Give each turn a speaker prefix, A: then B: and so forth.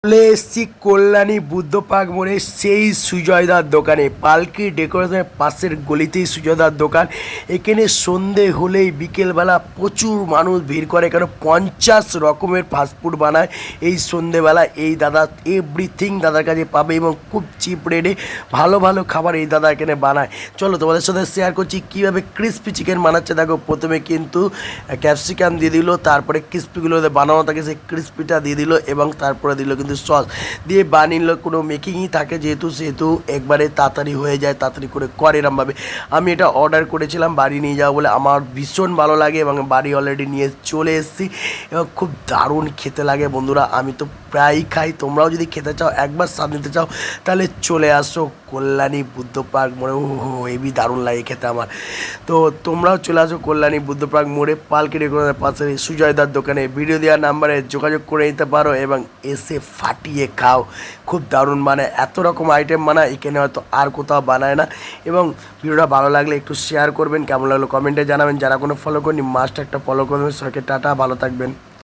A: চলে এসেছি কল্যাণী বুদ্ধ পার্ক মোড়ে সেই সুজয়দার দোকানে। পালকি ডেকোরেশনের পাশের গলিতেই সুজয়দার দোকান। এখানে সন্ধে হলেই বিকেলবেলা প্রচুর মানুষ ভিড় করে, কারণ 50 রকমের ফাস্টফুড বানায় এই সন্ধেবেলা। এই দাদা এভরিথিং দাদার কাছে পাবে এবং খুব চিপ রেটে ভালো ভালো খাবার এই দাদা এখানে বানায়। চলো তোমাদের সাথে শেয়ার করছি কীভাবে ক্রিস্পি চিকেন বানাচ্ছে। দেখো, প্রথমে কিন্তু ক্যাপসিকাম দিয়ে দিল, তারপরে ক্রিস্পিগুলো বানানো থাকে সেই ক্রিস্পিটা দিয়ে দিল এবং তারপরে দিল কিন্তু সস দিয়ে বানিয়ে। কোনো মেকিংই থাকে সেহেতু একবারে তাড়াতাড়ি হয়ে যায়, তাড়াতাড়ি করে এরমভাবে। আমি এটা অর্ডার করেছিলাম বাড়ি নিয়ে যাবো বলে, আমার ভীষণ ভালো লাগে এবং বাড়ি অলরেডি নিয়ে চলে এসেছি এবং খুব দারুণ খেতে লাগে বন্ধুরা। আমি তো প্রায়ই খাই, তোমরাও যদি খেতে চাও, একবার স্বাদ নিতে চাও, তাহলে চলে আসো কল্যাণী বুদ্ধ পার্ক মোড়ে। ও হেবি দারুণ লাগে খেতে আমার। তো তোমরাও চলে আসো কল্যাণী বুদ্ধ পার্ক মোড়ে পালকি ডেকোরেশনের পাশে সুজয়দার দোকানে। ভিডিও দেওয়ার নাম্বারে যোগাযোগ করে নিতে পারো এবং এসে ফাটিয়ে খাও। খুব দারুণ বানায়, এত রকম আইটেম বানায়, এখানে হয়তো আর কোথাও বানায় না। এবং ভিডিওটা ভালো লাগলে একটু শেয়ার করবেন, কেমন লাগলো কমেন্টে জানাবেন। যারা কোনো ফলো করেনি মাস্ট একটা ফলো করবেন। সবাইকে টাটা, ভালো থাকবেন।